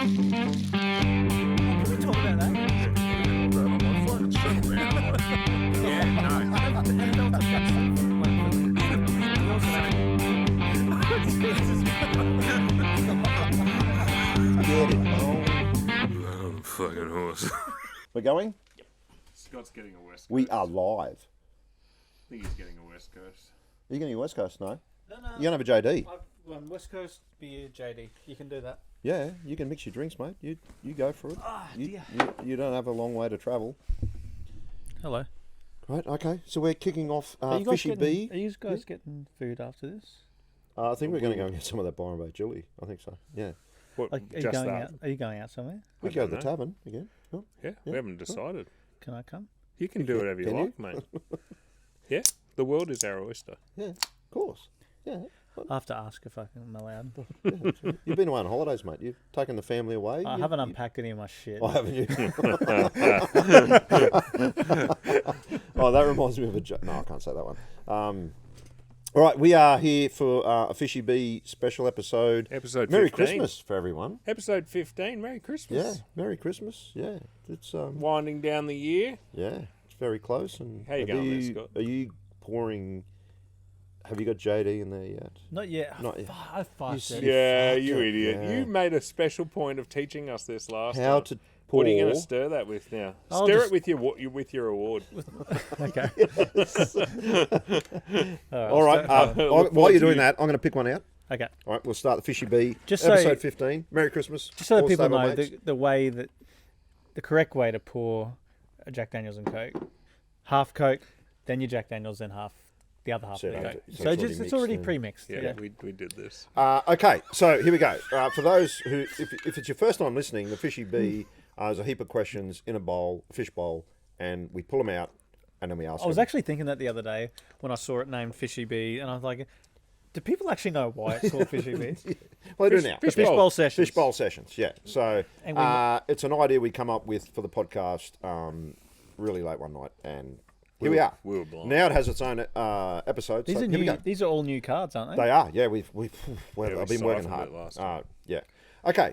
we talk about that? I'm fucking horse. We're going? Scott's getting a West Coast. We are live. I think he's getting a West Coast. Are you going to West Coast? No. No. You're going to have a JD? West Coast beer, JD. You can do that. Yeah, you can mix your drinks, mate. You go for it. Dear. You don't have a long way to travel. Hello. Right, okay. So we're kicking off Are you guys Fishy getting, Bee. Are you guys getting food after this? I think we're going to go and get some of that Byron Bay chili. I think so. Yeah. What, Like, are you just going that? out? Are you going out somewhere? We I go to the don't know. tavern again. Oh, Yeah, we haven't decided. Can I come? You can do whatever you Can you? like, mate. Yeah, the world is our oyster. yeah, of course. Yeah. I have to ask if I'm allowed. Yeah, sure. You've been away on holidays, mate. You've taken the family away. I haven't unpacked any of my shit. Oh, haven't you? Oh, that reminds me of a joke. No, I can't say that one. All right, we are here for a Fishy Bee special episode. Episode 15. Merry Christmas for everyone. Episode 15. Merry Christmas. Yeah, Merry Christmas. Yeah, it's Winding down the year. yeah, it's very close. And How you going there, Scott? Are you pouring? Have you got JD in there yet? Not yet. Not yet. I fucked it. Yeah, fucked you it, idiot. yeah. You made a special point of teaching us this last How time. to pour? What are you going to stir that with now? I'll Stir just- it with your award. Okay. All right. Look While forward you're to doing you. that, I'm going to pick one out. Okay. All right, we'll start the Fishy Bee. Just so- episode 15. Merry Christmas. Just so that all people stable know mates. the correct way to pour a Jack Daniels and Coke. Half Coke, then your Jack Daniels, then the other half So of the it's Coke. already So just it's mixed already in. pre-mixed. Yeah, Yeah. we did this. Okay, so here we go. For those who, if it's your first time listening, the Fishy Bee is a heap of questions in a bowl, a fish bowl, and we pull them out, and then we ask I was them. actually thinking that the other day when I saw it named Fishy Bee, and I was like, do people actually know why it's called Fishy Bee? Well, they do now. Fish bowl sessions. Fish bowl sessions, yeah. So And we- it's an idea we come up with for the podcast really late one night, and here we are. We were blind. Now it has its own episode. These so are here we new. go. These are all new cards, aren't they? They are, yeah. Well, we I've been working siphoned hard. it last time. Yeah. Okay.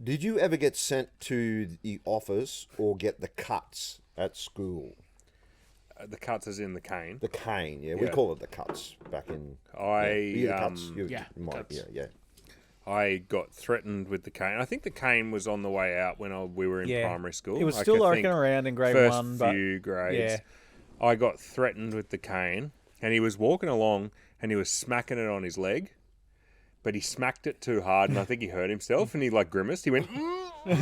Did you ever get sent to the office or get the cuts at school? The cuts is in the cane. The cane, yeah. We Yeah. call it the cuts back in. I you the cuts. You yeah, might, cuts. yeah. I got threatened with the cane. I think the cane was on the way out when we were in Yeah. primary school. It was Like, still I lurking think around in grade first one, but few grades. yeah. I got threatened with the cane, and he was walking along, and he was smacking it on his leg, but he smacked it too hard, and I think he hurt himself, and he like grimaced. He went,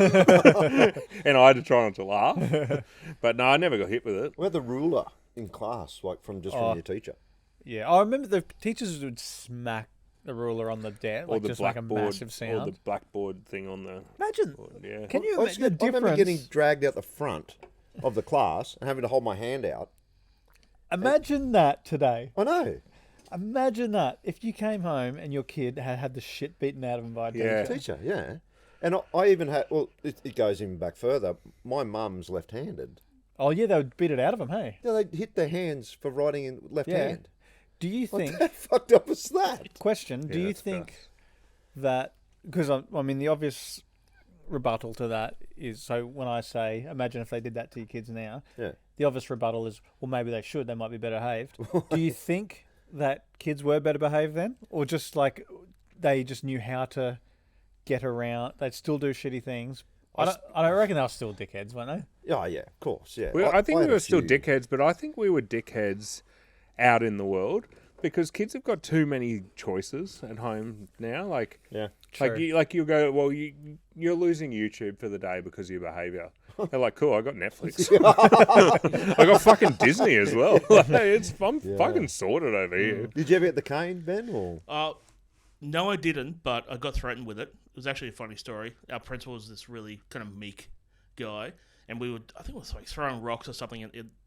and I had to try not to laugh. But no, I never got hit with it. We had the ruler in class, like from your teacher. yeah. I remember the teachers would smack the ruler on the desk, Or like the just like a blackboard, massive or sound. the blackboard thing on the Imagine. board. Yeah. Can you I imagine the remember getting difference? dragged out the front of the class and having to hold my hand out. Imagine that today. I know. Imagine that if you came home and your kid had the shit beaten out of him by a Yeah. teacher. Teacher, yeah. And I even had, well, it goes even back further. My mum's left-handed. Oh yeah, they would beat it out of him. Hey, Yeah, they hit their hands for writing in left Yeah. hand. do you think? How fucked up was that? Question: Do Yeah, you that's think that because I mean the obvious rebuttal to that is so when I say imagine if they did that to your kids now, Yeah. the obvious rebuttal is well maybe they should, they might be better behaved. Do you think that kids were better behaved then, or just like they just knew how to get around? They'd still do shitty things. I don't reckon they were still dickheads, weren't they? Oh, yeah, of course, yeah. I think we had a were still few. dickheads, but I think we were dickheads out in the world because kids have got too many choices at home now. Like, Yeah. True. you go, well, you're losing YouTube for the day because of your behaviour. They're like, cool, I got Netflix. I got fucking Disney as well. Like, I'm fucking sorted over here. Did you ever get the cane, Ben? Or No, I didn't, but I got threatened with it. It was actually a funny story. Our principal was this really kind of meek guy, and I think it was like throwing rocks or something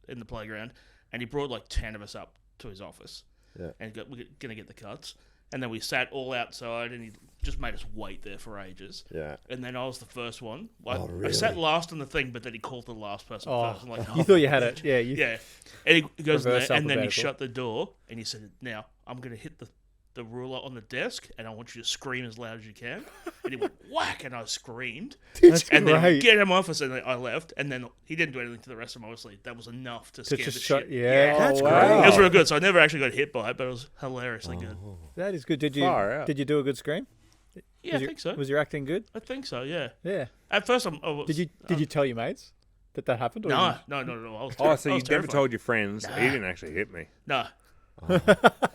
in the playground, and he brought like 10 of us up to his office. Yeah. And we're going to get the cuts. And then we sat all outside, and he just made us wait there for ages. Yeah. And then I was the first one. Like, Oh, I really? sat last on the thing, but then he called the last person Oh, first. I'm like, you thought you had it, yeah. yeah. And he goes in Reverse there, and then he alphabetical. shut the door, and he said, now, I'm going to hit the the ruler on the desk, and I want you to scream as loud as you can. And he went whack, and I screamed. That's And then great. get him off us, and then I left. And then he didn't do anything to the rest of them. Obviously, that was enough to scare the just shit. yeah, that's wow. great. It was real good. So I never actually got hit by it, but it was hilariously good. That is good. Did Far out. you do a good scream? Yeah, Was I think so. Was your acting good? I think so. Yeah. Yeah. At first, Did you tell your mates that happened? Or No. I was Oh, so I you was never terrified. told your friends he didn't actually hit me. No, I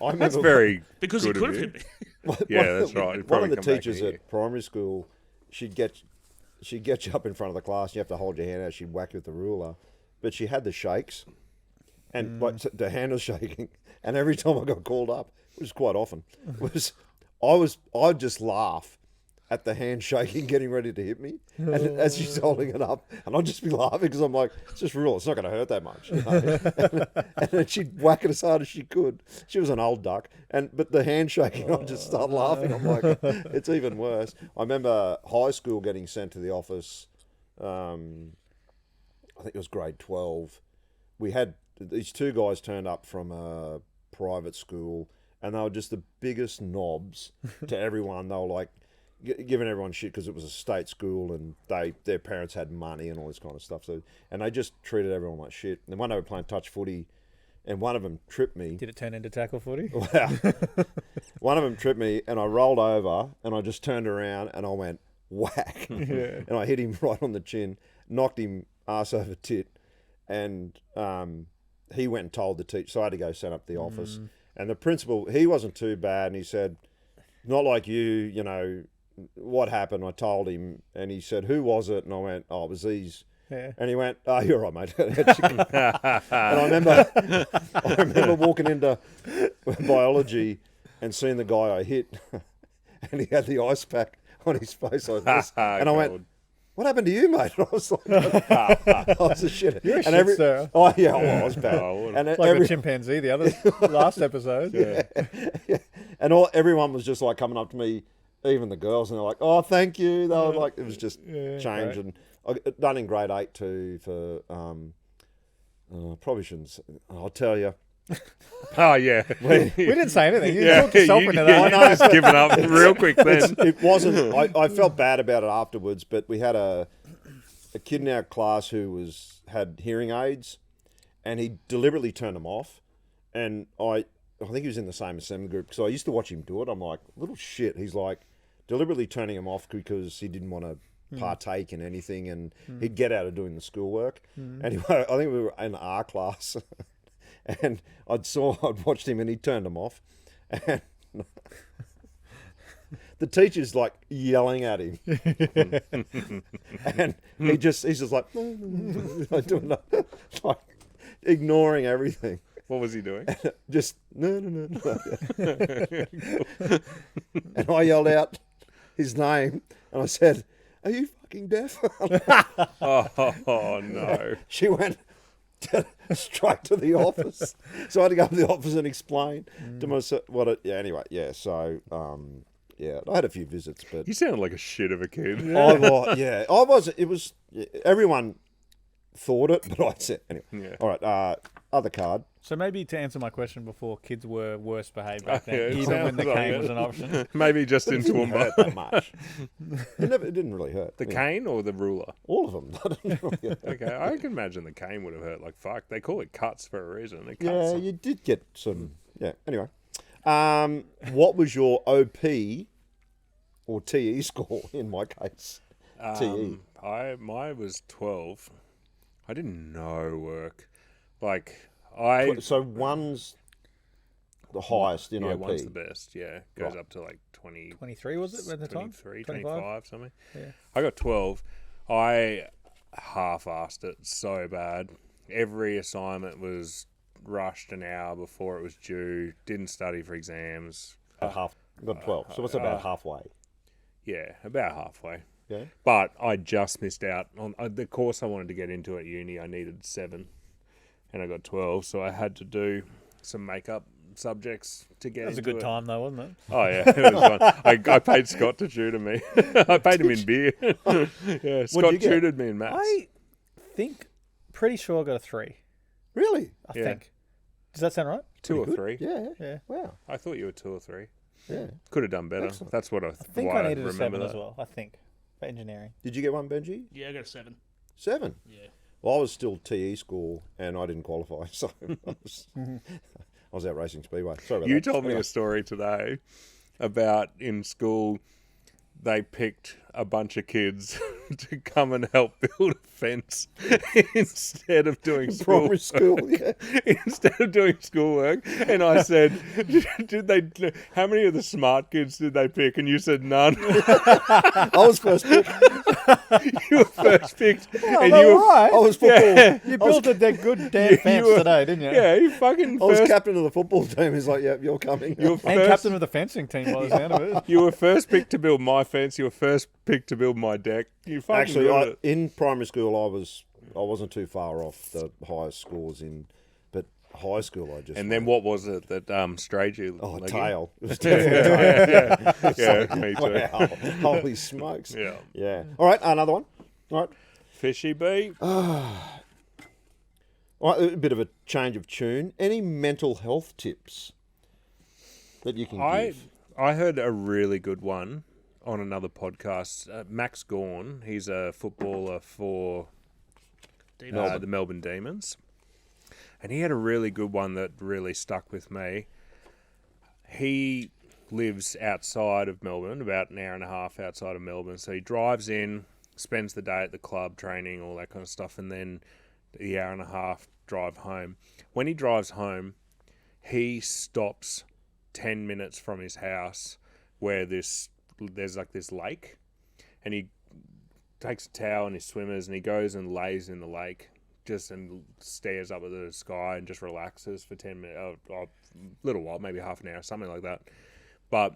remember That's very because he good could of have you. hit me. Yeah, that's right. He'd One of probably the come back teachers and hit at primary school, she'd get you up in front of the class. You have to hold your hand out. She'd whack you with the ruler, but she had the shakes, and like the hand was shaking. And every time I got called up, which was quite often, I'd just laugh at the hand shaking, getting ready to hit me, and as she's holding it up, and I'd just be laughing because I'm like, it's just real. It's not going to hurt that much. You know? and then she'd whack it as hard as she could. She was an old duck, but the hand shaking, I'd just start laughing. I'm like, it's even worse. I remember high school getting sent to the office. I think it was grade 12. We had these two guys turned up from a private school, and they were just the biggest knobs to everyone. They were like giving everyone shit because it was a state school and their parents had money and all this kind of stuff. So, and they just treated everyone like shit. And one day we were playing touch footy, and one of them tripped me. Did it turn into tackle footy? Wow. One of them tripped me, and I rolled over, and I just turned around, and I went whack, and I hit him right on the chin, knocked him ass over tit, and he went and told the teacher. So I had to go set up the office, and the principal, he wasn't too bad, and he said, "Not like you know." What happened? I told him, and he said, "Who was it?" And I went, "Oh, it was these." Yeah. And he went, "Oh, you're right, mate." And I remember walking into biology and seeing the guy I hit, and he had the ice pack on his face like this, and I went, "What happened to you, mate?" And I was like, "I was a shit." You're a shit stir. Oh yeah, I was bad. And Like the chimpanzee, the other last episode. yeah. And everyone was just like coming up to me, even the girls, and they're like, "Oh, thank you." They were like, it was just change. great. And I done in grade 8 too for probably shouldn't say, I'll tell you. Oh, yeah. We didn't say anything. You Yeah, talked yourself into that. I know. just giving up real quick then. It wasn't. I felt bad about it afterwards, but we had a kid in our class who had hearing aids, and he deliberately turned them off. And I think he was in the same assembly group because I used to watch him do it. I'm like, little shit. He's like deliberately turning them off because he didn't want to partake in anything, and he'd get out of doing the schoolwork. Anyway, I think we were in our class, and I'd watched him, and he turned them off, and the teacher's like yelling at him, and he's just like, like doing that, like ignoring everything. What was he doing? Just no. And I yelled out his name, and I said, "Are you fucking deaf?" Oh, no. She went straight to the office, so I had to go to the office and explain to myself what it. Yeah. Anyway, yeah. So, yeah, I had a few visits, but You sounded like a shit of a kid. I was. It was. Everyone thought it, but I said anyway. Yeah. All right. Other card. So maybe to answer my question before, kids were worse behaved back Yeah, then, it even when the sounds like cane it. was an option. Maybe just in It didn't Toowoomba. hurt that much. It didn't really hurt. The Yeah. cane or the ruler? All of them. Didn't really hurt. Okay, I can imagine the cane would have hurt like fuck. They call it cuts for a reason. It cuts. Yeah, you did get some. Yeah. Anyway, what was your OP or TE score in my case? TE. Mine was 12. I didn't know work. Like So one's the highest in OP. one's the best. Yeah, goes Right. up to like 20. 23 was it at the time? 23, 25? 25, something. Yeah. I got 12. I half-assed it so bad. Every assignment was rushed an hour before it was due. Didn't study for exams. Got 12. So what's about halfway? Yeah, about halfway. Yeah. But I just missed out on the course I wanted to get into at uni. I needed 7, and I got 12. So I had to do some makeup subjects to get. That was a into good it. time though, wasn't it? Oh yeah, it was fun. I paid Scott to tutor me. I paid him in beer. Yeah, Scott you get? tutored me in maths. I think, pretty sure I got a 3. Really? I Yeah. think. Does that sound right? 2 or Good. 3. Yeah. Yeah. Wow. I thought you were 2 or 3. Yeah. Could have done better. Excellent. That's what I I think why I needed a remember 7 that. as well. I think for engineering. Did you get one, Benji? Yeah, I got a 7. 7. Yeah. Well, I was still TE school and I didn't qualify, so I was out racing speedway. Sorry about You that. told me Anyway. a story today about in school they picked a bunch of kids to come and help build a fence instead of doing Primary school. school, yeah. Instead of doing schoolwork, and I said, "Did they? How many of the smart kids did they pick?" And you said none. I was first pick. You were first picked, and no, you were right. I was football. Yeah. You built a good damn fence were- today, didn't you? yeah, you fucking I was first. captain of the football team. He's like, "Yep, you're coming." You were And first. captain of the fencing team by the sound of it. You were first picked to build my fence. You were first picked to build my deck. You fucking Actually, got it. in primary school, I wasn't too far off the highest scores in, but high school I just And then what was it that strayed you? oh, Leggy? tail. It was definitely tail. Yeah, me too. Wow, holy smokes! Yeah. Yeah. All right, another one. All right. Fishy bee. All right, a bit of a change of tune. Any mental health tips that you can give? I heard a really good one on another podcast. Max Gawn, he's a footballer for the Melbourne Demons. And he had a really good one that really stuck with me. He lives outside of Melbourne, about an hour and a half outside of Melbourne. So he drives in, spends the day at the club, training, all that kind of stuff, and then the hour and a half drive home. When he drives home, he stops 10 minutes from his house where there's like this lake, and he takes a towel and his swimmers and he goes and lays in the lake just and stares up at the sky and just relaxes for 10 minutes, a little while, maybe half an hour, something like that. But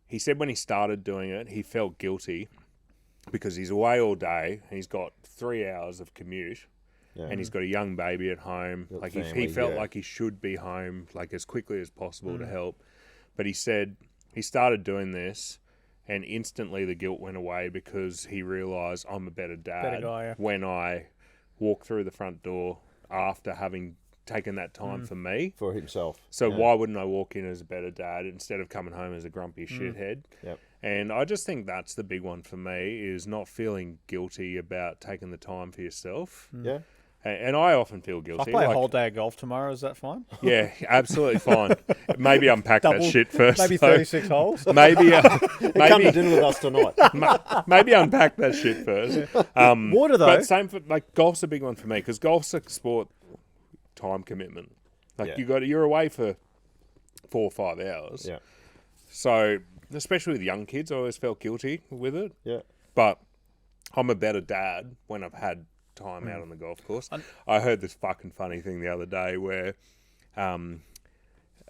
he said when he started doing it, he felt guilty because he's away all day and he's got 3 hours of commute. Yeah. And he's got a young baby at home. Got Like family, he felt yeah. like he should be home like as quickly as possible to help. But he said he started doing this and instantly the guilt went away because he realised I'm a better dad guy, yeah. when I walk through the front door after having taken that time for me. For himself. So Yeah. why wouldn't I walk in as a better dad instead of coming home as a grumpy shithead? Yep. And I just think that's the big one for me is not feeling guilty about taking the time for yourself. Yeah. And I often feel I'll guilty. play a like- whole day of golf tomorrow. Is that fine? Yeah, absolutely fine. Maybe unpack that shit first. Maybe though. 36 holes. Maybe, Come to maybe, dinner with us tonight. maybe unpack that shit first. Water, though. But same for like golf's a big one for me because golf's a sport time commitment. Like Yeah. you're away for 4 or 5 hours. Yeah. So especially with young kids, I always felt guilty with it. Yeah. But I'm a better dad when I've had time out on the golf course. I heard this fucking funny thing the other day where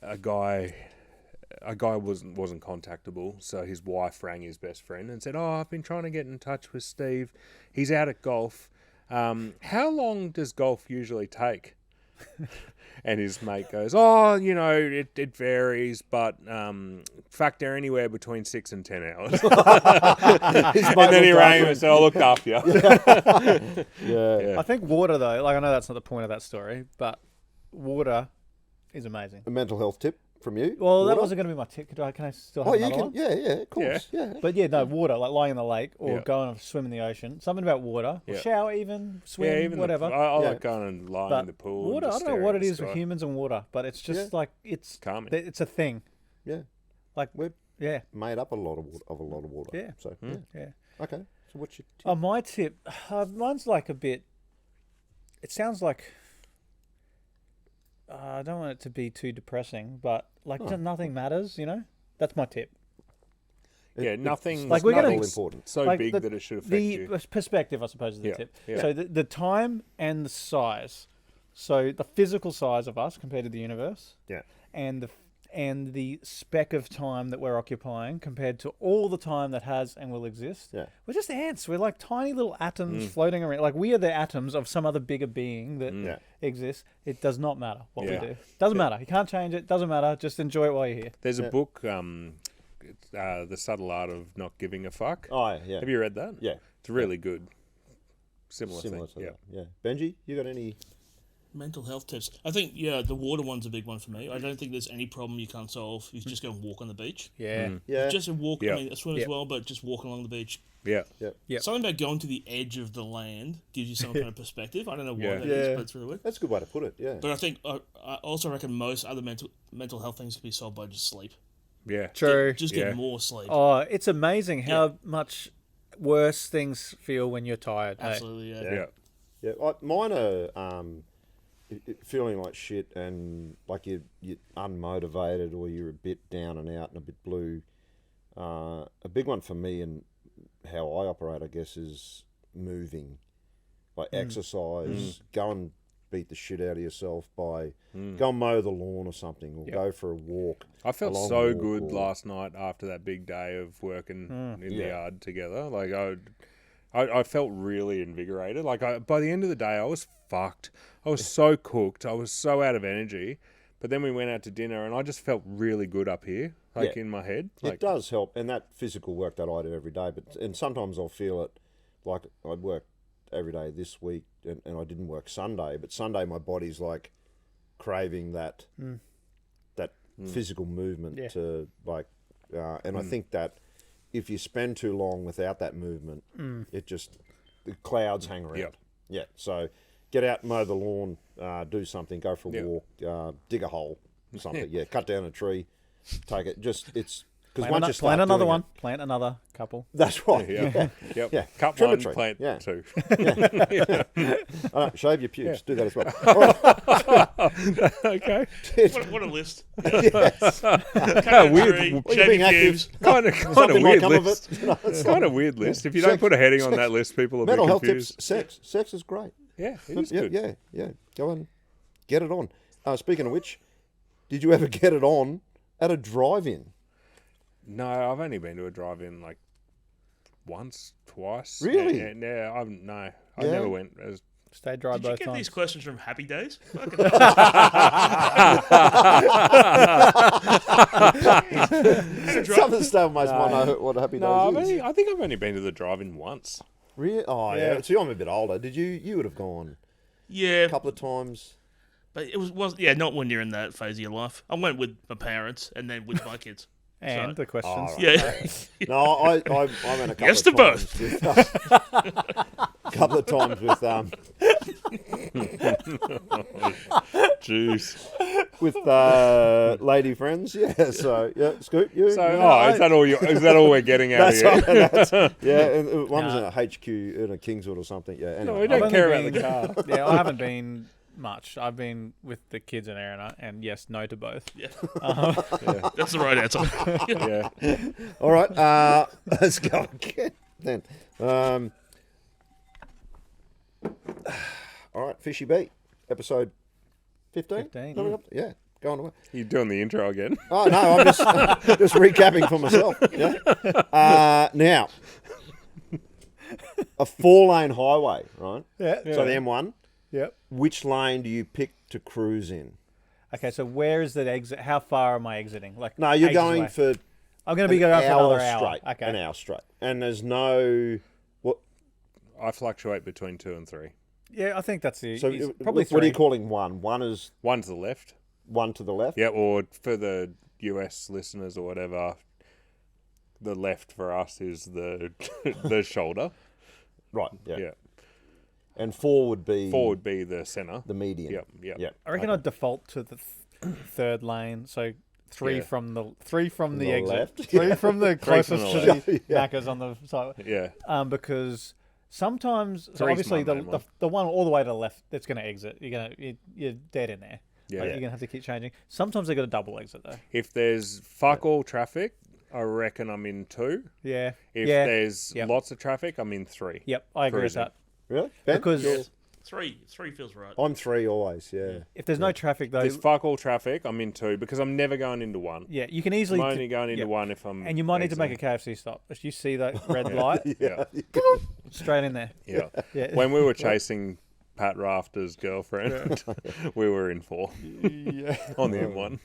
a guy wasn't contactable, so his wife rang his best friend and said, "Oh, I've been trying to get in touch with Steve. He's out at golf. How long does golf usually take?" And his mate goes, "Oh, you know, it varies, but factor anywhere between 6 and 10 hours." And then he rang him and said, "I looked after you." Yeah. I think water, though, like I know that's not the point of that story, but water is amazing. A mental health tip from you? Well, that Water? wasn't going to be my tip. Can I still have Oh, you another can. one? Yeah, of course. Yeah. But yeah, no, water, like lying in the lake or Yeah. going and swim in the ocean. Something about water. Or Yeah. shower even, swim, Even whatever. I Yeah. like going and lying But in the pool. water, and I just don't know what it staring is at the with sky. humans and water, but it's just Yeah. like, it's Calming. it's a thing. Yeah. Like, We're yeah, made up a lot of water. Yeah. So, yeah. Okay. So what's your tip? Oh, my tip, mine's like a bit, it sounds like, I don't want it to be too depressing, but like Oh. just nothing matters, you know? That's my tip. Yeah, nothing. Like, we're gonna- all important. so Like big the- that it should affect The you. perspective, I suppose, is the Yeah, tip. yeah. So the time and the size. So the physical size of us compared to the universe, Yeah. and the speck of time that we're occupying compared to all the time that has and will exist. Yeah. We're just ants. We're like tiny little atoms floating around. Like we are the atoms of some other bigger being that Yeah. exists. It does not matter what Yeah. we do. Doesn't matter. You can't change it. Doesn't matter. Just enjoy it while you're here. There's a book, The Subtle Art of Not Giving a Fuck. Oh, yeah. Have you read that? Yeah. It's really good. Similar Similar thing. to Yeah. that. Yeah. Benji, you got any Mental health tips. I think, the water one's a big one for me. I don't think there's any problem you can't solve. You just go and walk on the beach. Yeah. Yeah. Just a walk. Yeah. I mean, a swim Yeah. as well, but just walking along the beach. Yeah. Yep. Something about going to the edge of the land gives you some kind of perspective. I don't know why Yeah. that Yeah. is, but it's really weird. That's a good way to put it. Yeah. But I think I also reckon most other mental health things can be solved by just sleep. Yeah. True. Just Yeah. get more sleep. Oh, it's amazing how Yeah. much worse things feel when you're tired. eh? Absolutely, yeah. Yeah. Yeah. Mine are feeling like shit and like you're unmotivated or you're a bit down and out and a bit blue. A big one for me and how I operate, I guess, is moving. Like exercise, go and beat the shit out of yourself by go and mow the lawn or something or go for a walk. I felt a long so walk good or- last night after that big day of working in the Yeah. yard together. Like I felt really invigorated. Like by the end of the day, I was fucked. I was so cooked. I was so out of energy. But then we went out to dinner, and I just felt really good up here, like Yeah. in my head. It Like, does help, and that physical work that I do every day. And sometimes I'll feel it, like I work every day this week, and I didn't work Sunday. But Sunday, my body's like craving that physical movement Yeah. to like, and I think that if you spend too long without that movement, it just the clouds hang around. Yep. Yeah, so get out, mow the lawn, do something, go for a Yep. walk, dig a hole, something. Yeah, cut down a tree, take it. Just it's because Plant, once you start plant another doing one. it- Plant another couple. that's right. yeah. Yeah. Yep. Yeah. Cut Trim a one, tree. plant Yeah. two. Shave your pubes. Do that as well. All right. Okay. What a list. Yes. Kind of weird. Tree, Well, you're shaving being active. cubes. Kind of Something might weird come of list. it. You know, It's kind of weird list. If you don't Sex- put a heading on that list, people will mental be health confused. tips. Sex. Sex is great. Yeah, it is yeah, good. yeah. Go and get it on. Speaking of which, did you ever get it on at a drive-in? No, I've only been to a drive-in like once, twice. Really? Yeah, I Yeah. never went. Stay dry Did you both get times. these questions from Happy Days? Fucking Some of the stuff might know what happy No, days is. I think I've only been to the drive-in once. Really? Oh, yeah. See, I'm a bit older. Did you? You would have gone yeah, a couple of times. but it was not when you're in that phase of your life. I went with my parents and then with my kids. And So- the questions. Oh, Yeah. No, I went a couple Yes of to times both. with, couple of times Jeez. with lady friends. Yeah. So yeah, Scoot, you. So, yeah, is that all we're getting out of That's here? right. Yeah, and one was in a HQ in a Kingswood or something. Yeah. Anyway. No, we I've don't only care about the been- car. Yeah, I haven't been much. I've been with the kids and Aaron, and yes, no to both. Yeah. That's the right answer. Yeah. All right. Let's go again then. All right, Fishy Beat, episode 15. 15. Yeah, going away. You're doing the intro again. Oh no, I'm just just recapping for myself. Yeah. Now, a 4-lane highway, right? Yeah. So the M1. Yep. Which lane do you pick to cruise in? Okay, so where is the exit? How far am I exiting? Like No, you're ages going away. for I'm going to be going for another hour. straight. Okay. An hour straight, and there's no. What? I fluctuate between 2 and 3. Yeah, I think that's the So probably what are you three. calling one? One is One to the left. one to the left. Yeah, or for the US listeners or whatever, the left for us is the the shoulder. Right. Yeah. Yeah. And 4 would be 4 would be the center. the median. Yep. Yep. Yeah. I reckon I'd default to the third lane. So three Yeah. from the the exit, left. three from the closest the to left. the Yeah. Macca's on the side. Yeah. Because sometimes, so Three's obviously my main one. the one all the way to the left that's going to exit, you're dead in there. Yeah. Like, you're going to have to keep changing. Sometimes they got a double exit though. If there's fuck all traffic, I reckon I'm in 2. Yeah. If yeah. there's Yep. lots of traffic, I'm in 3. Yep. I agree Cruising. with that. Really? Ben? Because You're- Three feels right. I'm 3 always. Yeah. if there's no traffic though, There's fuck all traffic, I'm in 2 because I'm never going into 1. yeah, you can I'm easily only going into yep. 1 if I'm. And you might need to make a KFC stop. If you see that red light, Yeah. straight in there. Yeah. Yeah. When we were chasing Pat Rafter's girlfriend, we were in 4 Yeah. on the M1,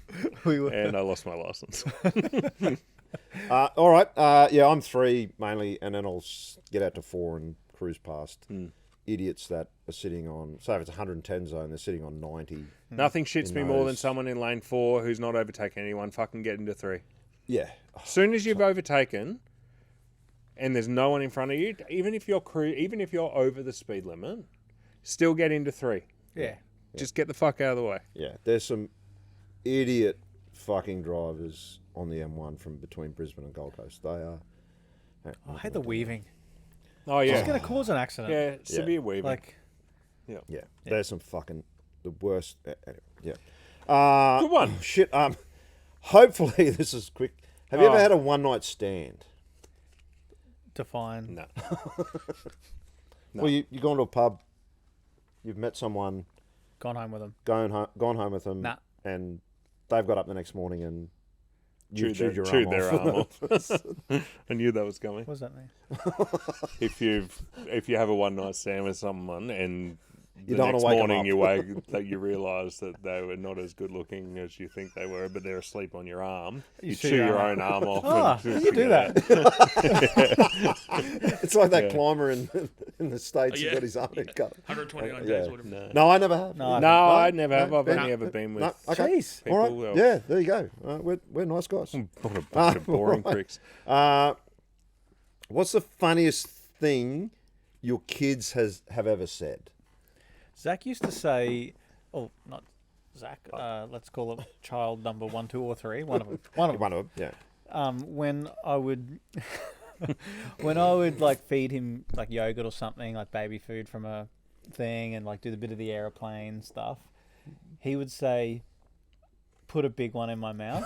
We were. and I lost my license. All right. Yeah, I'm 3 mainly, and then I'll get out to 4 and cruise past. idiots that are sitting on, say if it's 110 zone, they're sitting on 90. Nothing shits In me more than those- someone in lane 4 who's not overtaking anyone fucking get into 3. Yeah. As soon as you've overtaken and there's no one in front of you, even if you're over the speed limit, still get into 3. Yeah. Just get the fuck out of the way. Yeah. There's some idiot fucking drivers on the M1 from between Brisbane and Gold Coast. They are. I hate the weaving. Oh It's yeah, going to cause an accident. yeah, severe weaving. Like, Yeah. There's some fucking the worst. Anyway, yeah. Good one. Shit. Hopefully this is quick. Have you Oh. ever had a one night stand? define. No. Well, you've gone to a pub. You've met someone. Gone home with them. Gone home with them. Nah. And they've got up the next morning and you Chewed chewed their your arm arm off. off. I knew that was coming. What does that mean? If you have a one night stand with someone and You the don't next wanna wake 'em morning up. you wake that you realise that they were not as good looking as you think they were, but they're asleep on your arm, you chew your own arm off. Ah, and you do that. It's like that Yeah. climber in the States Oh, who yeah. got his arm cut. 129 Yeah. days, whatever. No, No, I never have. No, no, I never have. No, I've Ben? only ever been with No, okay. Jeez. people. All right. Yeah, there you go. We're nice guys. What a bunch of boring right. pricks. What's the funniest thing your kids have ever said? Zach used to say, oh, not Zach. Let's call it child number 1, 2, or 3. One of them. One of them. One of them, yeah. When I would, when I would like feed him like yogurt or something, like baby food from a thing, and like do the bit of the aeroplane stuff, he would say, "Put a big one in my mouth."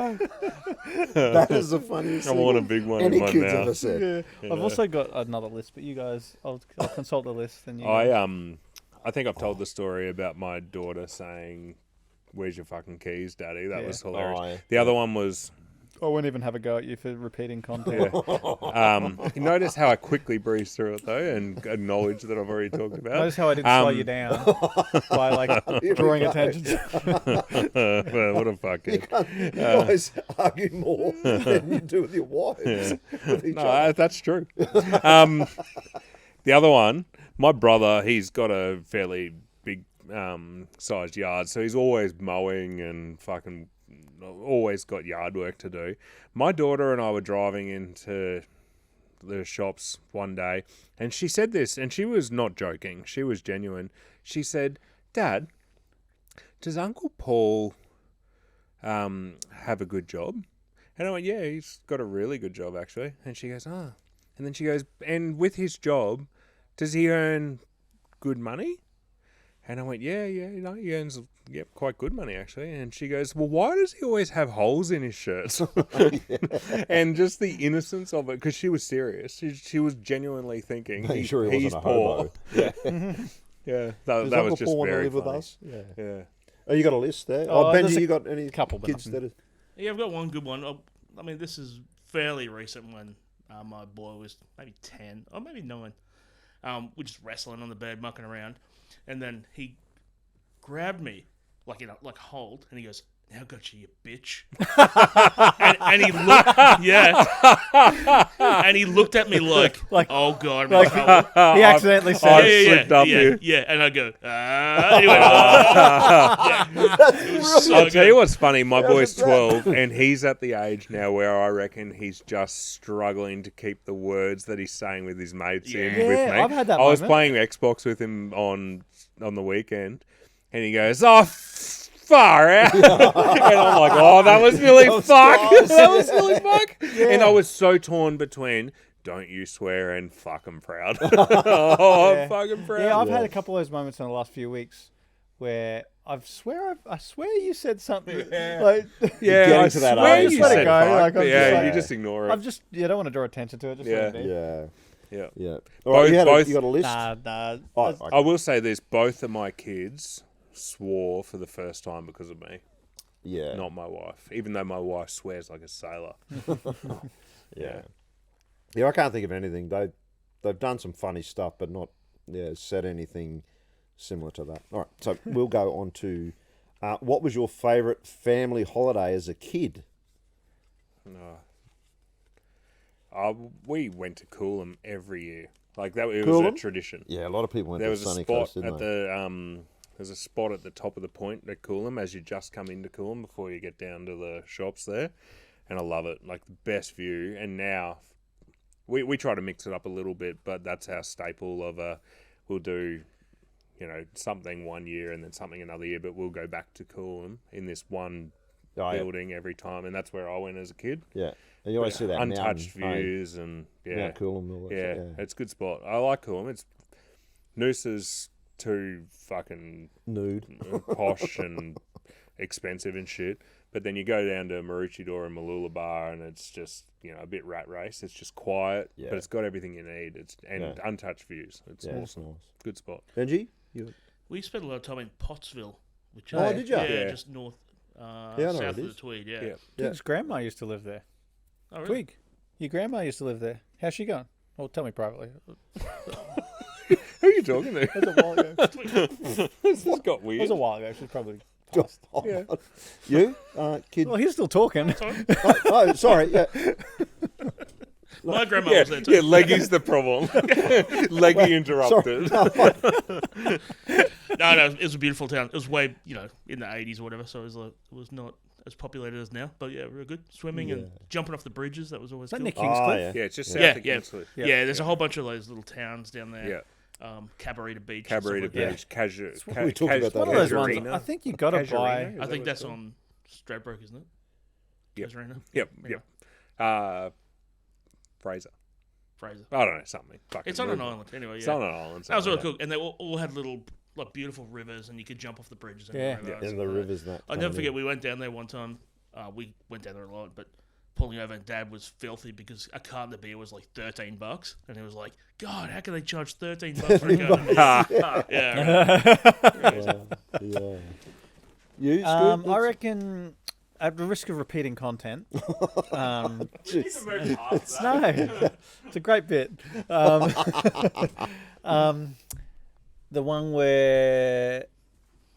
That is the funniest I thing want a big one any in my kids mouth. ever said. I've also got another list, but you guys, I'll consult the list. And you I guys. I think I've told the story about my daughter saying, "Where's your fucking keys, Daddy?" That Yeah. was hilarious. Oh, yeah. The other one was, I won't even have a go at you for repeating content. you notice how I quickly breezed through it though and acknowledged that I've already talked about. Notice how I didn't slow you down by like drawing attention to. Well, what a fucking. You guys argue more than you do with your wives. With each No, other. that's true. The other one, my brother, he's got a fairly big sized yard, so he's always mowing and fucking always got yard work to do. My daughter and I were driving into the shops one day, and she said this, and she was not joking. She was genuine. She said, "Dad, does Uncle Paul have a good job?" And I went, "Yeah, he's got a really good job, actually." And she goes, "Ah." And then she goes, "And with his job, does he earn good money?" And I went, yeah, you know, he earns quite good money, actually. And she goes, "Well, why does he always have holes in his shirts?" And just the innocence of it, because she was serious. She was genuinely thinking, Are you sure he he's wasn't a poor. hobo? Yeah, that Does was Uncle just Paul want to very live with funny. us? Yeah. Yeah. Oh, you got a list there? Oh, Oh, Benji, there's a you got any couple, but kids nothing. that are... Yeah, I've got one good one. I mean, this is fairly recent when my boy was maybe 10 or maybe 9. We're just wrestling on the bed, mucking around. And then he grabbed me, like, you know, like hold, and he goes, "Now got you bitch." and he looked, yeah. And he looked at me like "Oh, God, I'm in trouble." He accidentally said, I it. slipped up yeah, you. yeah. And I go, "Ah." Anyway, yeah. It was so I'll tell you good. what's funny. My boy's 12, and he's at the age now where I reckon he's just struggling to keep the words that he's saying with his mates in Yeah. with me. I've had that I was moment. playing Xbox with him on the weekend, and he goes, "Oh, far out," and I'm like, "Oh, that was really fuck. close. That was really fuck." And I was so torn between. Don't you swear and fucking proud. Oh, Yeah. I'm fucking proud. Yeah, I've had a couple of those moments in the last few weeks where I swear you said something. Like, Yeah, getting I to that swear age, you just let said it go, fuck, like, but I'm yeah, just like- you just ignore it. I don't want to draw attention to it. Just let it be. Yeah. Yeah. All right, Both- you got a list? Nah. Oh, That's- okay. I will say this: both of my kids swore for the first time because of me, Yeah. not my wife. Even though my wife swears like a sailor. Yeah. Yeah, I can't think of anything. They've done some funny stuff, but not said anything similar to that. All right, so we'll go on to what was your favourite family holiday as a kid? We went to Coolum every year. Like that, it was Coolum? a tradition. Yeah, a lot of people went There to was a Sunny spot Coast, didn't at they? the there's a spot at the top of the point at Coolum as you just come into Coolum before you get down to the shops there, and I love it. Like the best view. And now we try to mix it up a little bit, but that's our staple of we'll do, something one year and then something another year, but we'll go back to Coolum in this one building every time, and that's where I went as a kid. Yeah. And you always see that untouched mountain, views and Mount Coolum. All that yeah, shit, it's a good spot. I like Coolum. It's Noosa's too fucking nude. posh and expensive and shit. But then you go down to Maroochydore and Mooloolaba and it's just, a bit rat race. It's just quiet, but it's got everything you need. It's untouched views. It's awesome. Nice. Good spot. Benji? We spent a lot of time in Pottsville, which Oh, is did ya? yeah, Yeah. just north, I know south it of the is. Tweed. Yeah. Yeah. Twig's grandma used to live there. Oh, really? Twig, your grandma used to live there. How's she going? Well, tell me privately. Who are you talking to? That was a while ago. This has got That weird. was a while ago. She's probably passed. Yeah. You? Kid? Well, he's still talking. Sorry. Oh, sorry. Yeah. My grandma Yeah, was there too. yeah, Leggy's the problem. Leggy interrupted. No, it was a beautiful town. It was way, in the 80s or whatever, so it was not as populated as now. But yeah, real good. Swimming and jumping off the bridges, that was always Is that cool. near Kingscliff? yeah. Yeah, it's just south Yeah, of yeah. Kingscliff. Yeah, there's a whole bunch of those little towns down there. Yeah. Cabarita Beach. and stuff Cabarita like that. Beach, Casual. We talked about that One of those ones. Casuarina. I think you got to buy. Casuarina, is I that think what that's it's called? on Stradbroke, isn't it? Yep. Casuarina? Yep, Yeah. yep. Fraser. Fraser. I don't know, something. Fucking It's on an weird. island, anyway. It's Yeah. on an island. That was really something cool, and they all had little, beautiful rivers, and you could jump off the bridges. In Yeah. the river. In the rivers and that. I'll never forget. We went down there one time. We went down there a lot, but pulling over, and Dad was filthy because a carton of beer was like $13, and he was like, "God, how can they charge $13 for a carton of beer?" Yeah. Yeah. You, Scoop? I reckon, at the risk of repeating content, Jeez. no, it's a great bit. The one where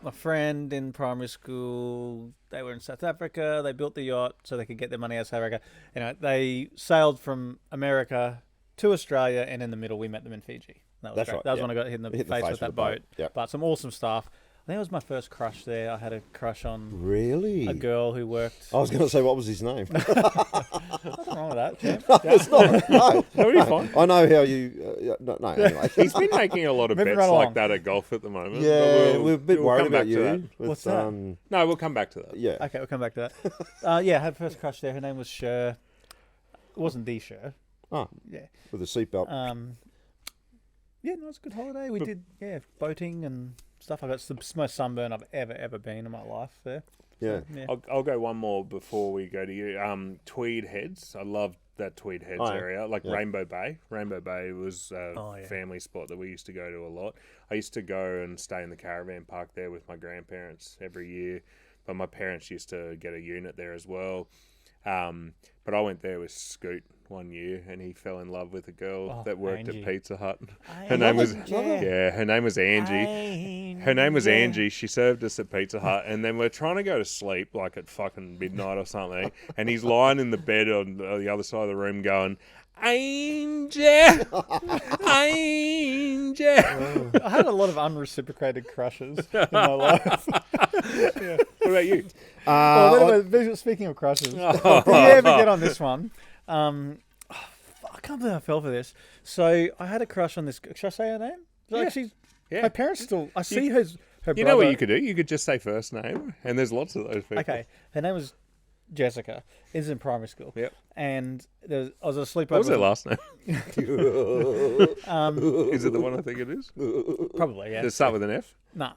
my friend in primary school, they were in South Africa. They built the yacht so they could get their money out of South Africa. They sailed from America to Australia, and in the middle, we met them in Fiji. That was That's great. right, That was yeah. when I got hit in the Hit face with that boat. Yep. But some awesome stuff. I think it was my first crush there. I had a crush on Really? a girl who worked. I was going to say, what was his name? Nothing wrong with that, champ. It's not. No. That'd be fun. I know how you. No, anyway. He's been making a lot of Moving bets right like along. that at golf at the moment. Yeah, but we're a bit we'll worried come back about to that. you. With, What's that? No, we'll come back to that. Yeah. Okay, we'll come back to that. Yeah, I had a first crush there. Her name was Sher. It wasn't the Sher. Oh, Yeah. with a seatbelt. Yeah, no, it was a good holiday. We did, boating and stuff. I got the most sunburn I've ever been in my life there. Yeah. Yeah. I'll go one more before we go to you. Tweed Heads. I love that Tweed Heads Oh, yeah. area. Like Yeah. Rainbow Bay. Rainbow Bay was a yeah. family spot that we used to go to a lot. I used to go and stay in the caravan park there with my grandparents every year. But my parents used to get a unit there as well. But I went there with Scoot one year, and he fell in love with a girl that worked Angie. at Pizza Hut. Her Her name was Angie. her name was Angie. Her name was Angie. She served us at Pizza Hut, and then we're trying to go to sleep like at fucking midnight or something, and he's lying in the bed on the other side of the room going, Angel, Angel. I had a lot of unreciprocated crushes in my life. What about you? Speaking of crushes, did you ever get on this one? I can't believe I fell for this. So I had a crush on this. Should I say her name? Like she's Yeah. her parents still. I see her. Her You brother. know what you could do? You could just say first name, and there's lots of those people. Okay, her name was Jessica. Is in primary school. Yep. And I was asleep. What was her over. last name? Is it the one I think it is? Probably, yeah. Does it start with an F? No.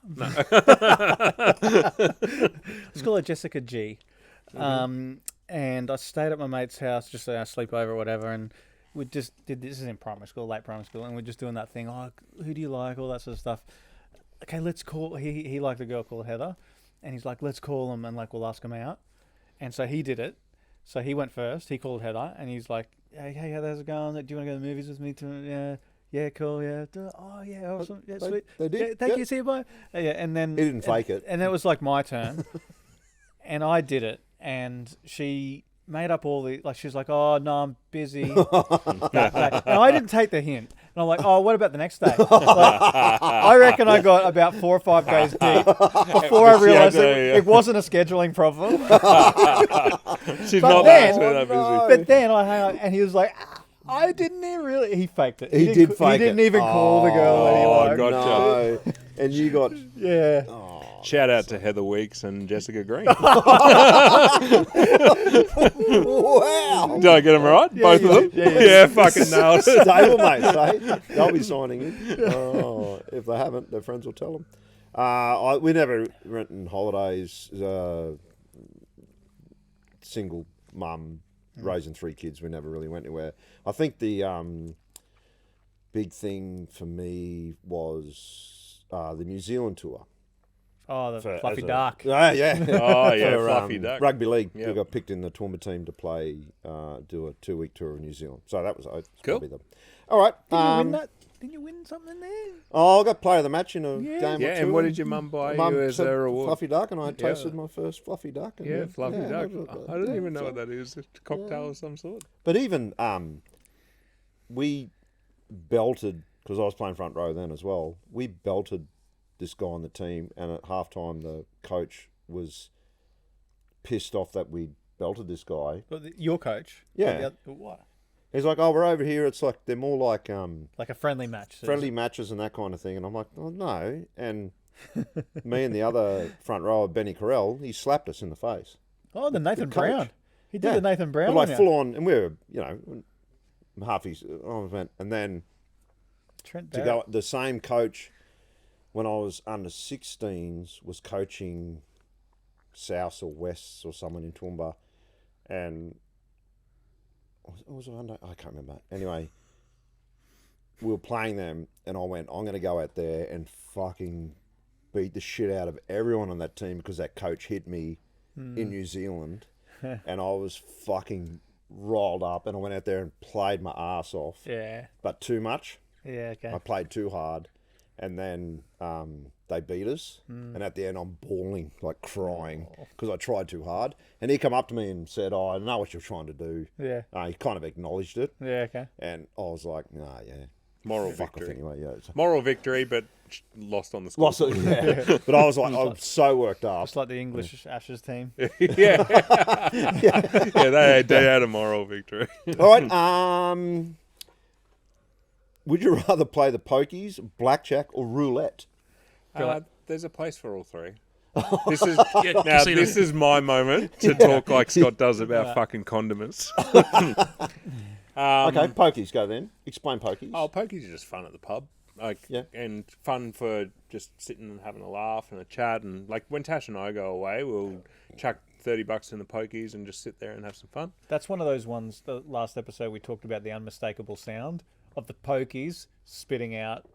Let's call her Jessica G. And I stayed at my mate's house just a sleepover or whatever, and we just did this is in primary school, late primary school, and we're just doing that thing. Oh, who do you like? All that sort of stuff. Okay, let's call. He liked a girl called Heather, and he's like, let's call him and like we'll ask him out. And so he did it. So he went first. He called Heather, and he's like, hey, Heather, how's it going? Do you want to go to the movies with me? Yeah, cool. Yeah. Oh, yeah, awesome. Yeah, sweet. They did? Yeah, thank Yeah. you. See you. Bye. Yeah, and then He didn't fake it. and it was like my turn, and I did it, and she made up all the, like, she's like, oh, no, I'm busy that day. And I didn't take the hint. And I'm like, oh, what about the next day? Like, I reckon I got about 4 or 5 days deep before I realised it wasn't a scheduling problem. She's But not then- that busy. But then I hang out, and he was like, I didn't even really. He faked it. He didn't did co- fake He didn't it. even call the girl that he Oh, liked. gotcha. No. And you got... Yeah. Shout out to Heather Weeks and Jessica Green. Wow. Did I get them right? Both of them? Yeah, fucking nailed it. Stable mates, eh? They'll be signing in. Oh, if they haven't, their friends will tell them. We never went on holidays. Single mum raising 3 kids. We never really went anywhere. I think the big thing for me was the New Zealand tour. Oh, the For- fluffy as a- duck. Yeah. Oh, yeah, For, fluffy duck. Rugby league. Yep. We got picked in the Toowoomba team to play, do a 2-week tour of New Zealand. So that was Cool. probably the... All right. Didn't you win that? Didn't you win something there? Oh, I got player of the match in a game or two. Yeah, and what did your mum buy you as said a reward? Fluffy duck, and I Yeah. tasted my first fluffy duck. And Yeah, fluffy duck. I don't even know so- what that is. A cocktail of some sort. But even we belted, because I was playing front row then as well. We belted this guy on the team, and at halftime the coach was pissed off that we belted this guy. Your coach? Yeah. What? He's like, "Oh, we're over here. It's like they're more like Like a friendly match. friendly matches and that kind of thing." And I'm like, "Oh no!" And me and the other front rower, Benny Carell, he slapped us in the face. Oh, the Nathan coach. Brown. He did Yeah. the Nathan Brown But one. like full on, and we were, half his. And then Trent to Barrett. go, the same coach when I was under 16s was coaching South or West or someone in Toowoomba, and was it under? I can't remember. Anyway, we were playing them, and I went, I'm going to go out there and fucking beat the shit out of everyone on that team because that coach hit me in New Zealand, and I was fucking rolled up, and I went out there and played my ass off, Yeah. but too much. Yeah, okay. I played too hard, and then they beat us. And at the end, I'm bawling, like crying, because I tried too hard. And he come up to me and said, "Oh, I know what you're trying to do." Yeah. He kind of acknowledged it, Yeah, okay. and I was like, "Nah, yeah, Moral fuck off victory. anyway." Yeah, it's- Moral victory, but lost on the score. lost it. Yeah. But I was like, I was so worked up. Just like the English Ashes team. yeah. Yeah, they had a moral victory. All right. Would you rather play the pokies, blackjack, or roulette? There's a place for all three. This is Yeah, now. casino. This is my moment to talk like Scott does about fucking condiments. Okay, pokies. Go then. Explain pokies. Oh, pokies are just fun at the pub, Yeah. and fun for just sitting and having a laugh and a chat. And like when Tash and I go away, we'll chuck $30 in the pokies and just sit there and have some fun. That's one of those ones, the last episode we talked about the unmistakable sound of the pokies spitting out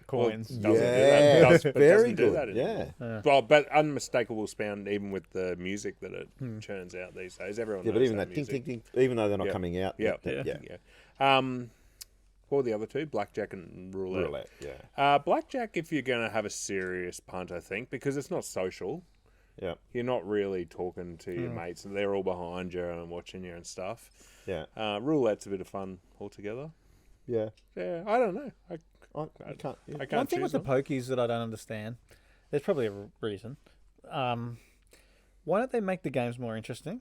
coins. Doesn't do Yeah, that. But very doesn't do good. that anymore. Yeah. Well, but unmistakable sound even with the music that it churns out these days. Everyone Yeah, knows but even that that ding, music. ding, ding, even though they're not Yeah. coming out. Yeah, yeah. What were the other two? Blackjack and roulette. Roulette, yeah. Blackjack, if you're going to have a serious punt, I think, because it's not social. Yeah, You're not really talking to your mates, and they're all behind you and watching you and stuff. yeah, Roulette's a bit of fun altogether. yeah. Yeah, I don't know. You can't. Yeah. I can't One thing choose with the one. pokies that I don't understand, there's probably a reason. Why don't they make the games more interesting?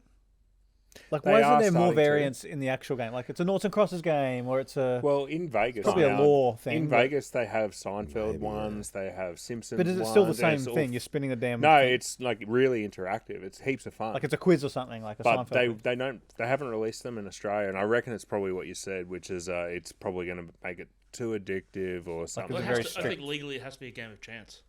Like, They why isn't are there more starting to. variance in the actual game? Like, it's a Noughts and Crosses game, or it's a... Well, in Vegas, probably a now- law thing, In but- Vegas, they have Seinfeld Maybe, ones. They have Simpsons. but is it still the ones, and same it's all- thing? You're spinning the damn No, thing. it's like really interactive. It's heaps of fun. Like it's a quiz or something, like a but Seinfeld they thing. they haven't released them in Australia, and I reckon it's probably what you said, which is it's probably going to make it too addictive or something. it's Well, a it very has to, I strict- think legally it has to be a game of chance.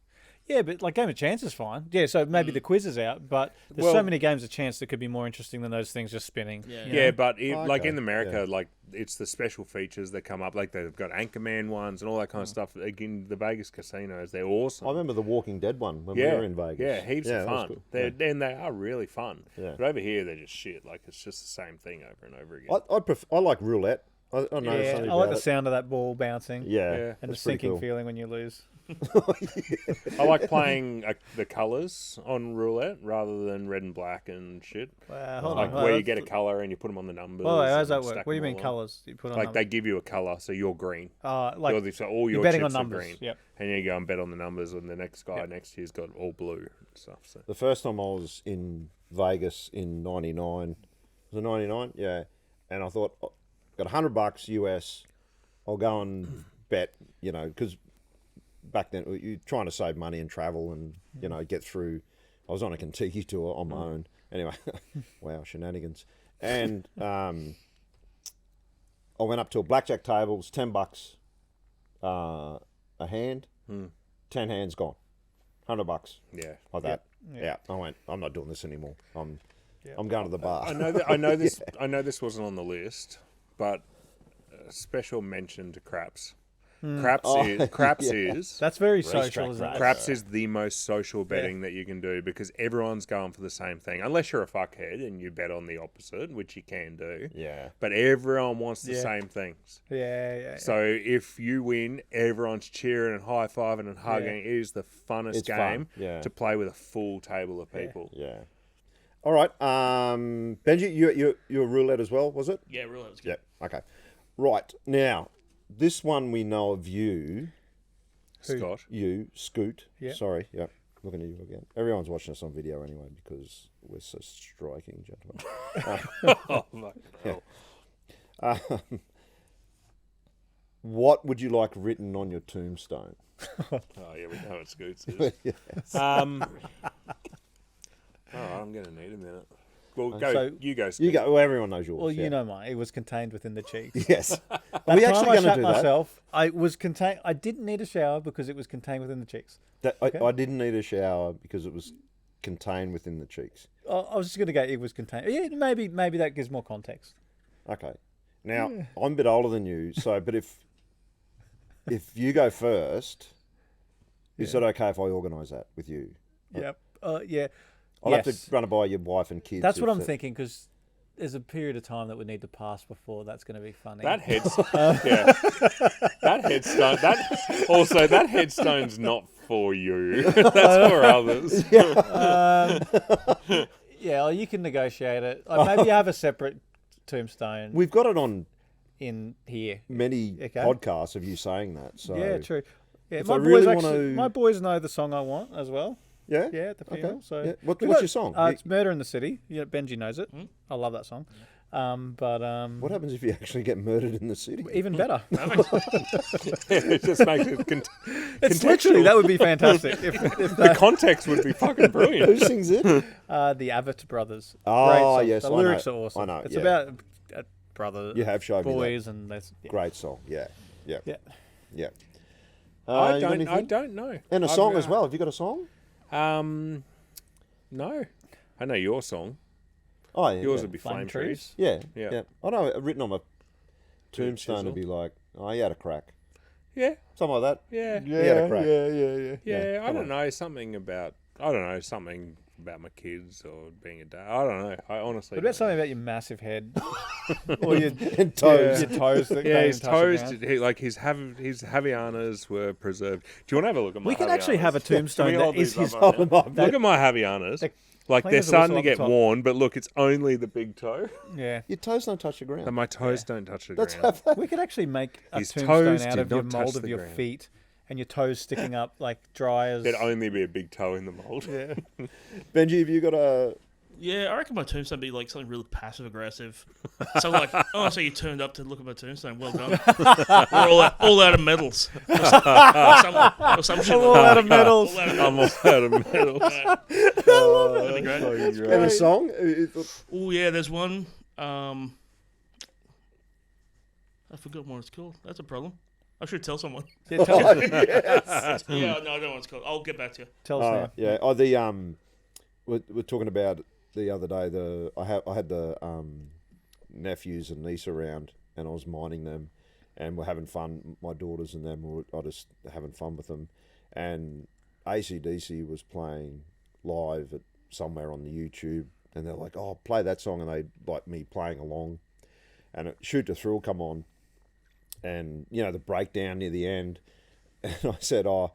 Yeah, but like Game of Chance is fine. Yeah, so maybe the quiz is out, but there's Well- so many games of chance that could be more interesting than those things just spinning. Yeah. you Yeah, know? but Oh, like okay. in America, Yeah. like it's the special features that come up. Like they've got Anchorman ones and all that kind of stuff. Again, the Vegas casinos, they're awesome. I remember the Walking Dead one when we yeah, were in Vegas. yeah, heaps of that was fun. good. They're and they are really fun. Yeah. But over here, they're just shit. Like it's just the same thing over and over again. I like roulette. I know Yeah, something I like about the it. sound of that ball bouncing. Yeah, Yeah. And the that's pretty sinking cool. feeling when you lose. I like playing the colours on roulette rather than red and black and shit. Hold Like on. where you get a colour and you put them on the numbers. Oh, how's that and work? stack What do you them mean all on. colours? You put on Like they give you a colour, so you're green. like So all you're your betting chips on are numbers. green. Yep. And you go and bet on the numbers, and the next guy next to you's got all blue and stuff. So The first time I was in Vegas in '99, was it '99? Yeah, and I thought, oh, got $100 US. I'll go and bet, because back then you're trying to save money and travel and get through. I was on a Kentucky tour on my own. Anyway, wow, shenanigans. And I went up to a blackjack table. It was $10 a hand. 10 hands gone. $100 yeah, like that. Yeah. I went, I'm not doing this anymore. I'm going to the bar. I know that. I know this. I know this wasn't on the list, but a special mention to craps. Craps is That's very Racetrack social, isn't it? craps is the most social betting that you can do because everyone's going for the same thing. Unless you're a fuckhead and you bet on the opposite, which you can do. Yeah. But everyone wants the Yeah. same things. Yeah. So if you win, everyone's cheering and high fiving and hugging. It is the funnest It's fun, game yeah. to play with a full table of people. Yeah. All right. Benji, you're roulette as well, was it? Yeah, roulette was good. Yeah. Okay. Right. Now, this one we know of you. Scott. You, Scoot. Yeah. Sorry. Yeah. Looking at you again. Everyone's watching us on video anyway because we're so striking, gentlemen. Oh, my God. What would you like written on your tombstone? Oh, yeah, we know what Scoots is. Yes. I'm going to need a minute. Well, go. So- You go, Scoot. You go. Well, everyone knows yours. Well, yeah. you know mine. It was contained within the cheeks. Yes. Are By we the time actually I going to shat do myself, I was contained. I didn't need a shower because it was contained within the cheeks. that? I didn't need a shower because it was contained within the cheeks. I was just going to go. It was contained. Yeah, maybe that gives more context. Okay. Now, I'm a bit older than you, but if you go first, is it okay if I organise that with you? Yep. Yeah. I'll have to run it by your wife and kids. That's what if I'm that- thinking because there's a period of time that would need to pass before that's going to be funny. That yeah. That headstone. That headstone's not for you. That's for others. Yeah, well, you can negotiate it. Maybe you have a separate tombstone We've got it on in here. many Okay. podcasts of you saying that. So Yeah, true. Yeah, if my I boys really actually, wanna- my boys know the song I want as well. Yeah. Yeah, at the funeral. So Yeah. we What's got- your song? It's "Murder in the City." Yeah, Benji knows it. I love that song. What happens if you actually get murdered in the city? even better. It just makes it It's literally that would be fantastic if the context would be fucking brilliant. Who sings it? the Avett Brothers. Oh, Great song. yes, the I know. lyrics are awesome. I know, It's yeah. about brother, You have showed me that. boys, and that's Great song. Yeah. Yeah. yeah. Yeah. I you got don't anything? know. And a song as well. Have you got a song? No. I know your song. Oh, yeah. Yours yeah. would be Flame Flame Trees? Trees. Yeah. Yeah. Yeah. I know. Written on my tombstone chisel. would be like, "Oh, he had a crack," Yeah. something like that. Yeah. He had a crack. Yeah, I come don't know. Something about my kids or being a dad. I don't know. I honestly. What about don't something about your massive head or your And toes. Your toes. That know. Yeah, don't his even touch the toes. ground? His Javianas were preserved. Do you want to have a look at my? We can actually have a Javianas? tombstone Can we that hold is these his. up right now? Oh, Look at my Javianas. Like clean they're as a starting to whistle get up the top. worn, but look, it's only the big toe. Yeah. Your toes don't touch the ground. And my toes don't touch the Let's ground. have that. We could actually make a His tombstone toes out did of your not touch mold of the your ground. feet and your toes sticking up like dry as. There'd only be a big toe in the mold. Yeah. Benji, have you got a? Yeah, I reckon my tombstone would be like something really passive aggressive. So like, oh, so you turned up to look at my tombstone. Well done. We're all out of medals. Or some shit. All out of medals. All out of I'm all out of medals. That'd be great. And a song? Oh yeah, there's one. I forgot what it's called. That's a problem. I should tell someone. Yeah, tell us, Yeah, no, I don't know what it's called. I'll get back to you. tell us now. Yeah. Oh, we're talking about the other day. I had the nephews and niece around, and I was minding them, and we're having fun. My daughters and them were just having fun with them, and AC/DC was playing live at somewhere on the YouTube, and they're like, "Oh, play that song," and they like me playing along, and Shoot to Thrill come on, and the breakdown near the end, and I said, "Oh,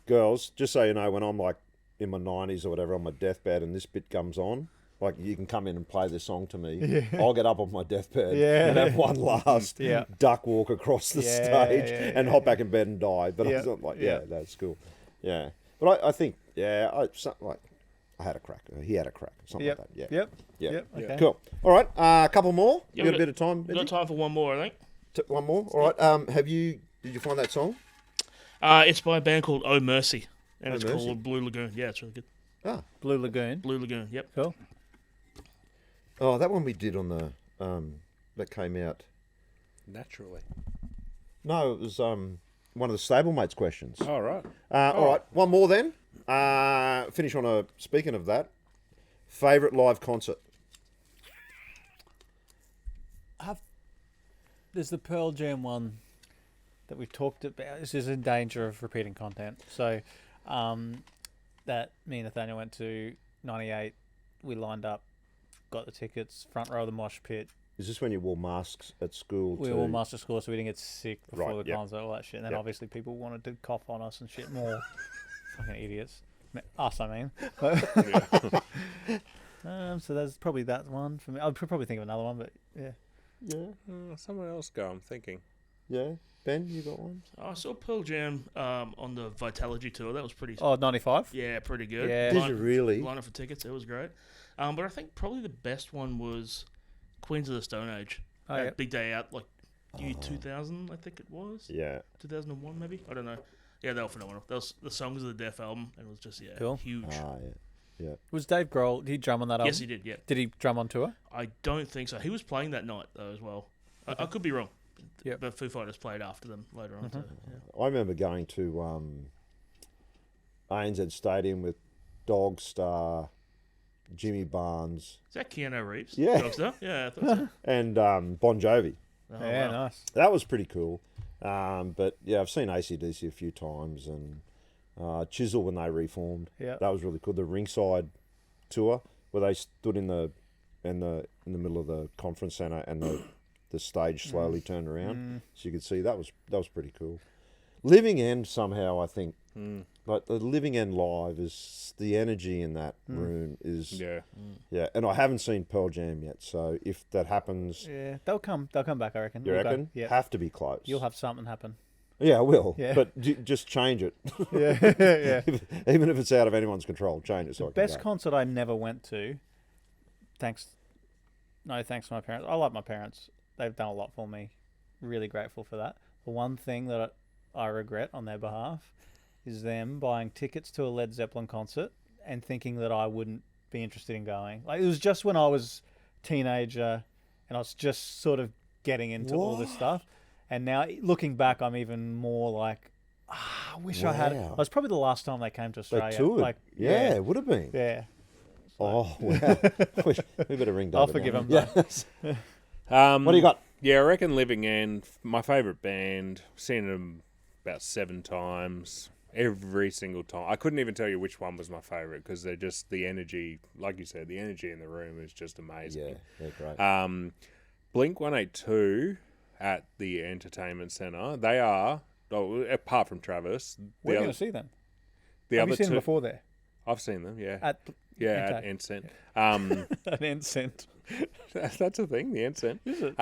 girls, just so you know, when I'm like in my 90s or whatever on my deathbed and this bit comes on, like you can come in and play this song to me. I'll get up on my deathbed and have one last duck walk across the stage and hop back in bed and die. But I was not like, that's cool. Yeah. But I think, I had a crack. He had a crack. Something like that. Yeah. Yep. Okay. Cool. All right. A couple more. Yeah, you got a bit of time, We've got time for one more, I think. One more. All right. Did you find that song? It's by a band called Oh Mercy, and Oh it's Mercy. called Blue Lagoon. Yeah, it's really good. Blue Lagoon. Blue Lagoon. Yep. Cool. Oh, that one we did on the that came out. Naturally. No, it was one of the stablemates questions. All right. All right, one more then. Finish on a. Speaking of that, favorite live concert. There's the Pearl Jam one that we've talked about. This is in danger of repeating content. So, that me and Nathaniel went to 98. We lined up, got the tickets, front row of the mosh pit. Is this when you wore masks at school? We were all master school, so we didn't get sick before Right, the concert, all that shit. And then obviously people wanted to cough on us and shit more. Fucking idiots. Us, I mean. So there's probably that one for me. I'd probably think of another one, but yeah. Yeah. Someone else go, I'm thinking. Yeah. Ben, you got one? I saw Pearl Jam on the Vitality tour. That was pretty. Oh, 95? Yeah, pretty good. Yeah. Did you really? Line up for tickets. It was great. But I think probably the best one was Queens of the Stone Age. Oh, That yeah. Big Day Out, like year 2000, I think it was. Yeah. 2001 maybe. I don't know. Yeah, they were phenomenal. That was the songs of the Deaf album, and it was just Cool. huge. Yeah. Was Dave Grohl, did he drum on that album? Yes, he did. Yeah. Did he drum on tour? I don't think so. He was playing that night though as well. I could be wrong. Yep. But Foo Fighters played after them later on. So, yeah. I remember going to ANZ Stadium with Dog Star, Jimmy Barnes, Is that Keanu Reeves? Yeah. Dogstar? Yeah, I thought so. and Bon Jovi. Oh, Yeah, wow. nice. That was pretty cool. But yeah, I've seen AC/DC a few times, and Chisel when they reformed. Yeah. That was really cool. The ringside tour where they stood in the middle of the conference center and the stage slowly turned around, so you could see that was pretty cool. Living End somehow, I think, like the Living End live is the energy in that room is yeah. And I haven't seen Pearl Jam yet, so if that happens, Yeah, they'll come back, I reckon. you We'll go. reckon Yeah. have to be close. You'll have something happen. Yeah, I will. Yeah. But just change it. Yeah, yeah. Even if it's out of anyone's control, change it. So I can Best go. concert I never went to. Thanks to my parents. I like my parents. They've done a lot for me. Really grateful for that. The one thing that I regret on their behalf is them buying tickets to a Led Zeppelin concert and thinking that I wouldn't be interested in going. Like, it was just when I was a teenager and I was just sort of getting into all this stuff. And now looking back, I'm even more like, I wish I had. It Wow. was probably the last time they came to They Australia. toured. Like, Yeah, it would have been. yeah. Oh, wow. We better ring David. I'll forgive now. him. Yeah. What What do you got? Yeah, I reckon Living End, my favourite band. Seen them about 7 times. Every single time. I couldn't even tell you which one was my favourite because they're just the energy, like you said, the energy in the room is just amazing. Yeah, they're great. Blink 182 at the entertainment centre. They are, apart from Travis, Where are you the going to see them? the Have other you seen two. them before there? I've seen them, yeah. At At okay. Encent. An Encent. That's a thing, the Encent. Is it?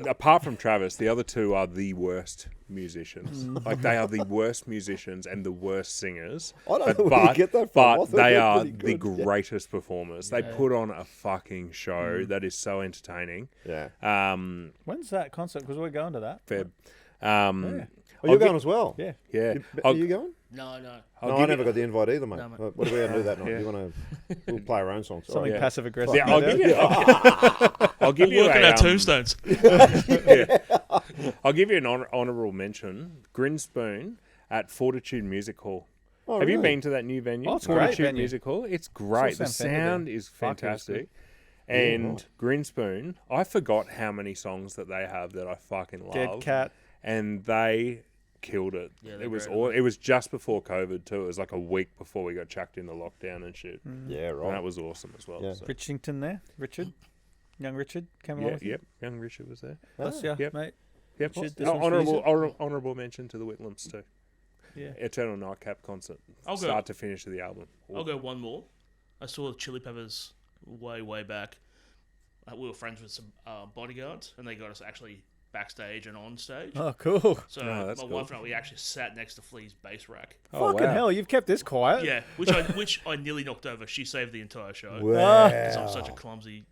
Apart from Travis, the other two are the worst musicians. Like, they are the worst musicians and the worst singers. I don't know where you get that from. I But thought they were are pretty the good. Yeah. greatest performers. They put on a fucking show that is so entertaining. Yeah. When's that concert? Because we're going to that. Feb. Yeah. Oh, you're going as well? Yeah. Yeah. Are you going? No. No, I never got the invite either, mate. No, mate. What are we going to do that night? Yeah. You want to? We'll play our own songs. All Something right. passive aggressive. Yeah, I'll give you. I'll give you Look at a, our tombstones. I'll give you an honourable mention. Grinspoon at Fortitude Music Hall. Oh, Have you really? been to that new venue? Oh, it's a great Fortitude venue. Music Hall. It's great. The sound familiar. sound is Fuck, it was fantastic. Yeah, And right. Grinspoon, I forgot how many songs that they have that I fucking love. Dead Cat. And they killed it. Yeah, they're It was great. it was just before COVID too. It was like a week before we got chucked into lockdown and shit. Yeah, And right. that was awesome as well. Yeah. So. Richington there. Richard. Young Richard came along Yeah, with you. yep. Young Richard was there. Bless you, Yep. mate. Yep. Richard, this one's for you, Honourable mention to the Whitlams too. Yeah. Eternal Nightcap concert. I'll go- Start to finish of the album. I'll go one more. I saw the Chili Peppers way back. We were friends with some bodyguards, and they got us actually backstage and on stage. Oh, cool. So Oh, that's my cool. wife and I, we actually sat next to Flea's bass rack. Oh, Fucking wow. hell, you've kept this quiet. Yeah, which I nearly knocked over. She saved the entire show. Wow. Because I'm such a clumsy.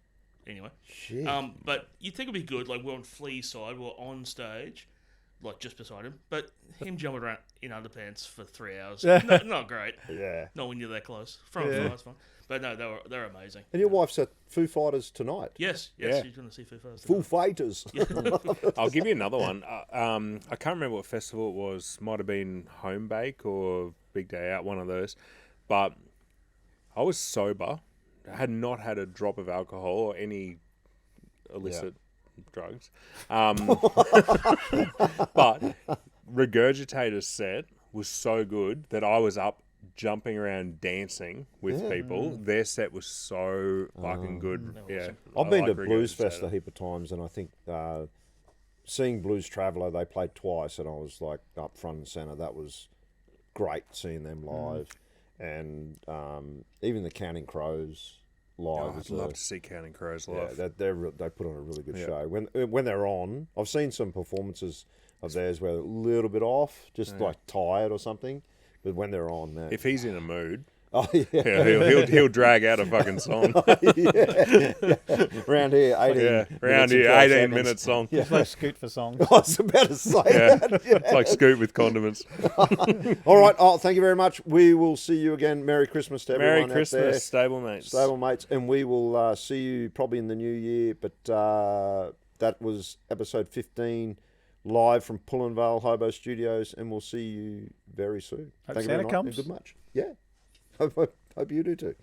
Anyway, Shit. but you'd think it'd be good. Like we're on Flea's side, we're on stage, like just beside him. But him jumping around in underpants for 3 hours, not great. Yeah. Not when you're that close. From afar, it's fine. But no, they're amazing. And your wife's at Foo Fighters tonight. Yes, Yeah. she's going to see Foo Fighters. Foo Fighters. I'll give you another one. I can't remember what festival it was. Might have been Home Bake or Big Day Out, one of those. But I was sober. I had not had a drop of alcohol or any illicit drugs. But Regurgitator's set was so good that I was up jumping around dancing with people. Their set was so fucking good. Yeah, I've been I to like Blues Fest a Regurgitator. heap of times, and I think seeing Blues Traveller, they played twice, and I was like up front and centre. That was great seeing them live, and even the Counting Crows live. Oh, I'd love to see Counting Crows live. Yeah, they put on a really good show. When they're on, I've seen some performances of theirs where they're a little bit off, just like tired or something. But when they're on, man, If he's in a mood, oh yeah, he'll drag out a fucking song. around here, 18. Yeah, minutes around and here, 12 18 seconds. minute song. It's like Scoot for songs. I was about to say Yeah. that. It's like Scoot with condiments. All right. Oh, thank you very much. We will see you again. Merry Christmas to Merry everyone out there. Christmas, stablemates. Stable mates, and we will see you probably in the new year. But that was episode 15, live from Pullenvale Hobo Studios, and we'll see you very soon. Hope Thank you Santa very much. comes. Good much. Yeah. Hope you do too.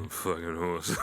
Fucking horse.